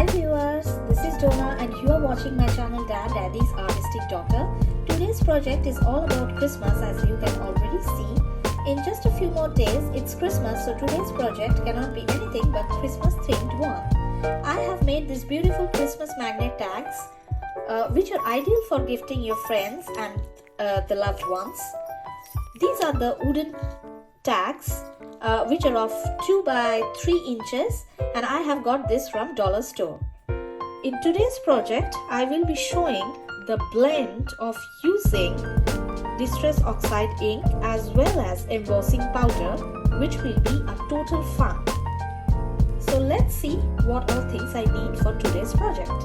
Hi viewers, this is Donna and you are watching my channel Daddy's Artistic Daughter. Today's project is all about Christmas, as you can already see. In just a few more days, it's Christmas, so today's project cannot be anything but Christmas themed one. I have made these beautiful Christmas magnet tags which are ideal for gifting your friends and the loved ones. These are the wooden tags which are of 2 by 3 inches, and I have got this from dollar store. In today's project, I will be showing the blend of using distress oxide ink as well as embossing powder, which will be a total fun. So let's see what all things I need for today's project.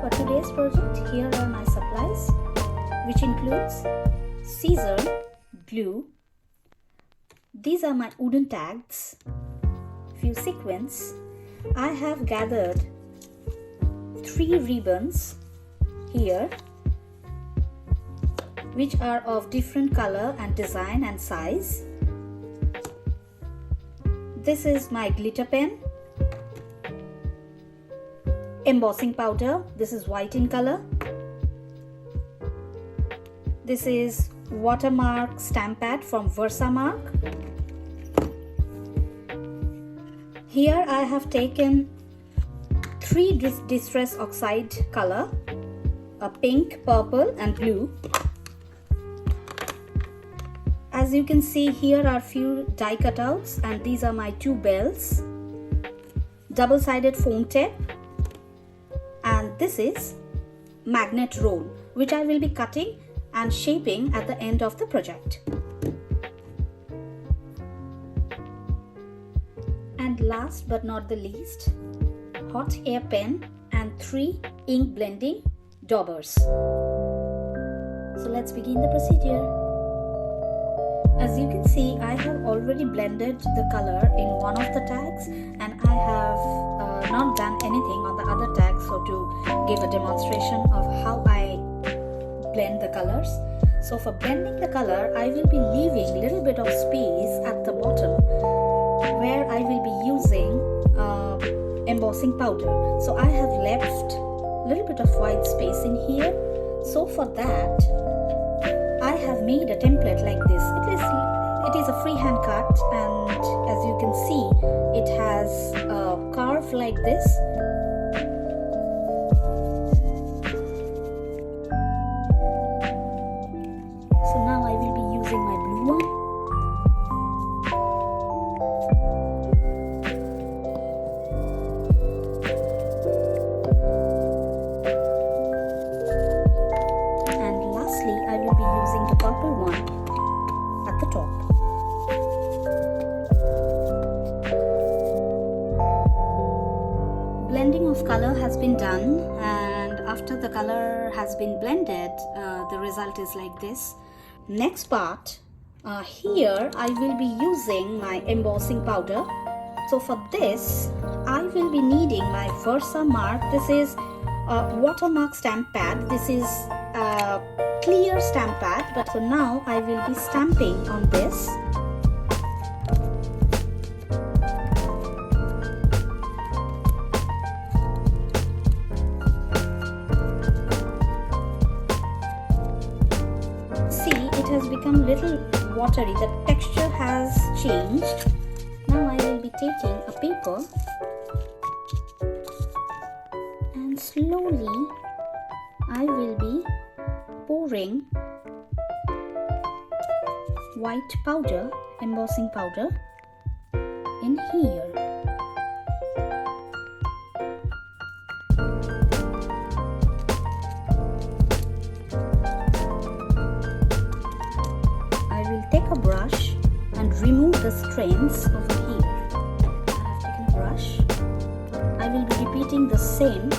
For today's project, here are my supplies, which includes scissor, glue. These are my wooden tags, few sequins. I have gathered 3 ribbons here, which are of different color and design and size. This is my glitter pen, embossing powder. This is white in color. This is watermark stamp pad from Versamark. Here I have taken 3 distress oxide color, a pink, purple and blue. As you can see, here are few die cutouts, and these are my 2 bells, double-sided foam tape, and this is magnet roll, which I will be cutting and shaping at the end of the project. And last but not the least, hot air pen and 3 ink blending daubers. So let's begin the procedure. As you can see, I have already blended the color in one of the tags, and I have not done anything on the other tag, so to give a demonstration of how I blend the colors. So for blending the color, I will be leaving a little bit of space at the bottom where I will be using embossing powder. So I have left a little bit of white space in here. So for that, I have made a template like this. It is a freehand cut, and as you can see, it has a curve like this. So now I will be using my blue one. And lastly, I will be using the purple one at the top. Blending of color has been done, and after the color has been blended, the result is like this. Next part, here I will be using my embossing powder. So for this, I will be needing my Versamark. This is a watermark stamp pad. This is a clear stamp pad, but for now I will be stamping on this. It has become a little watery. The texture has changed. Now I will be taking a paper and slowly I will be pouring white powder, embossing powder, in here. Take a brush and remove the strands over here. I have taken a brush. I will be repeating the same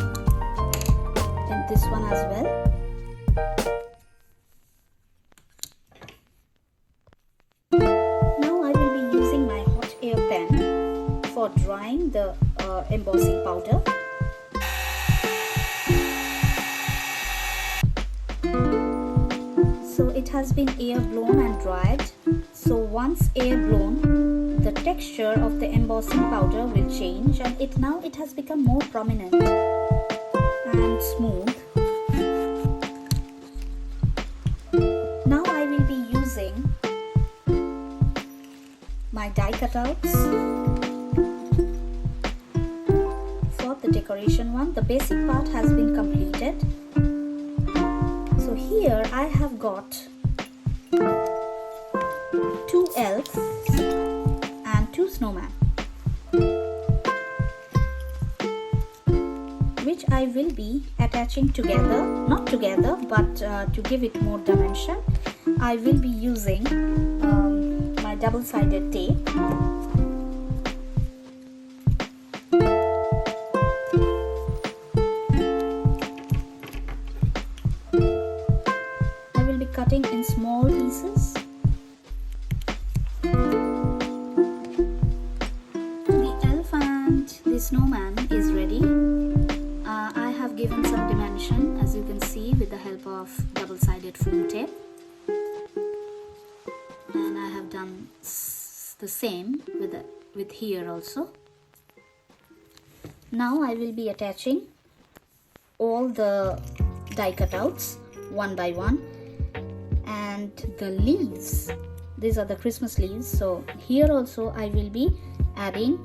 in this one as well. Now I will be using my hot air pen for drying the embossing powder. So it has been air blown and dried. So once air blown, the texture of the embossing powder will change, and now it has become more prominent and smooth. Now I will be using my die cutouts for the decoration one. The basic part has been completed. So here I have got 2 elves and 2 snowmen, which I will be attaching together, not together, but to give it more dimension, I will be using my double-sided tape. I will be cutting in small pieces. The elf and the snowman is ready. I have given some dimension, as you can see, with the help of double-sided foam tape, and I have done the same with here also. Now I will be attaching all the die cutouts one by one, and the leaves, these are the Christmas leaves, so here also I will be adding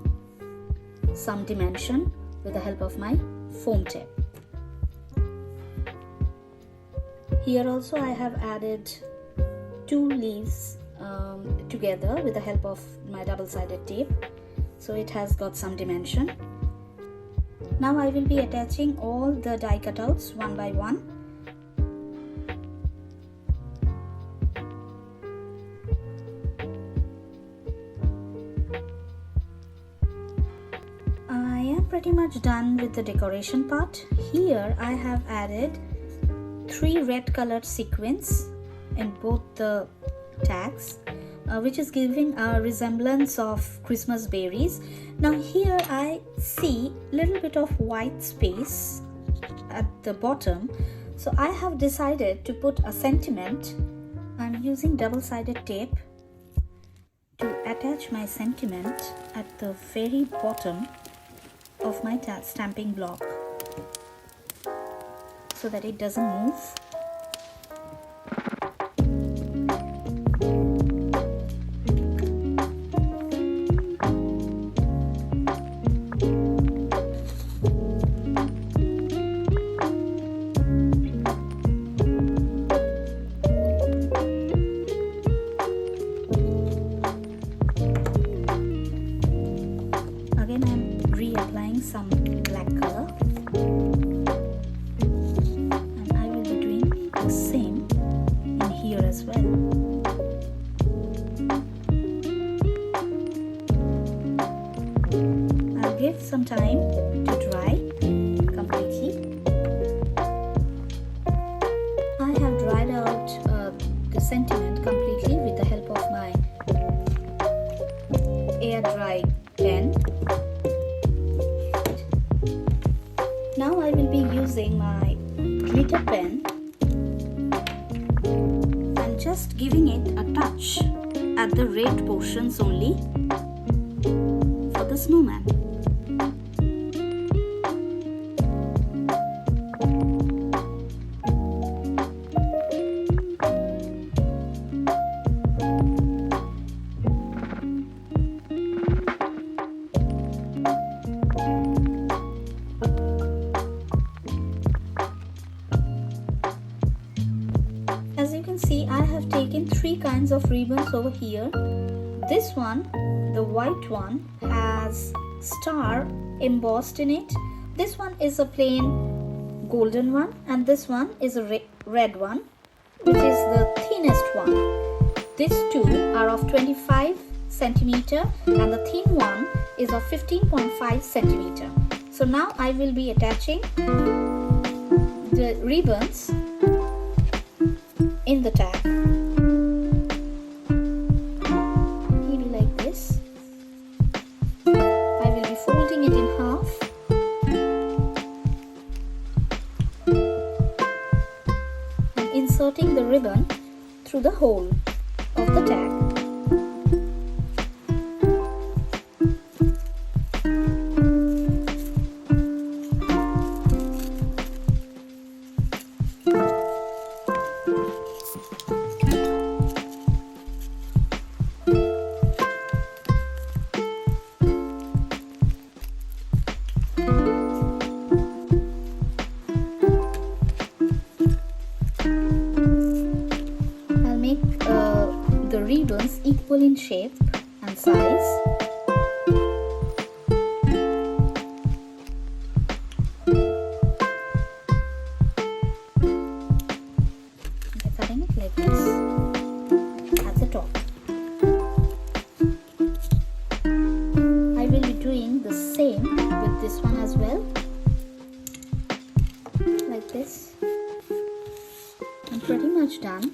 some dimension with the help of my foam tape. Here also I have added 2 leaves together with the help of my double-sided tape, so it has got some dimension. Now I will be attaching all the die cutouts one by one. I am pretty much done with the decoration part. Here I have added 3 red colored sequins in both the tags, which is giving a resemblance of Christmas berries. Now here I see little bit of white space at the bottom, so I have decided to put a sentiment. I'm using double-sided tape to attach my sentiment at the very bottom of my stamping block so that it doesn't move. Again, I'm reapplying some black color, and I will be doing the same in here as well. I'll give some time to dry completely. I have dried out the sentiment completely with the help of my air dry pen. Now I will be using my glitter pen and just giving it a touch at the red portions only for the snowman. As you can see, I have taken 3 kinds of ribbons over here. This one, the white one, has star embossed in it. This one is a plain golden one, and this one is a red one, which is the thinnest one. These 2 are of 25 centimeter and the thin one is of 15.5 centimeter. So now I will be attaching the ribbons in the tag. Maybe like this. I will be folding it in half and inserting the ribbon through the hole of the tag. equal in shape and size. By cutting it like this at the top. I will be doing the same with this one as well, like this. I'm pretty much done.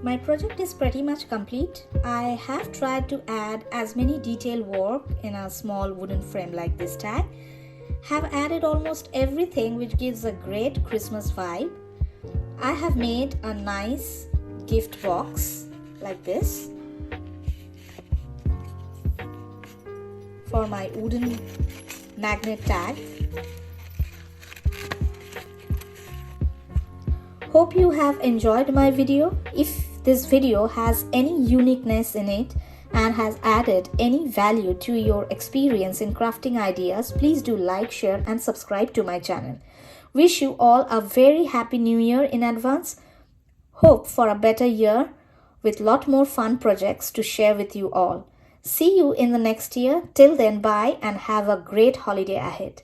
My project is pretty much complete. I have tried to add as many detail work in a small wooden frame like this tag. Have added almost everything which gives a great Christmas vibe. I have made a nice gift box like this for my wooden magnet tag. Hope you have enjoyed my video. If this video has any uniqueness in it and has added any value to your experience in crafting ideas, please do like, share and subscribe to my channel. Wish you all a very happy new year in advance. Hope for a better year with lot more fun projects to share with you all. See you in the next year. Till then, bye and have a great holiday ahead.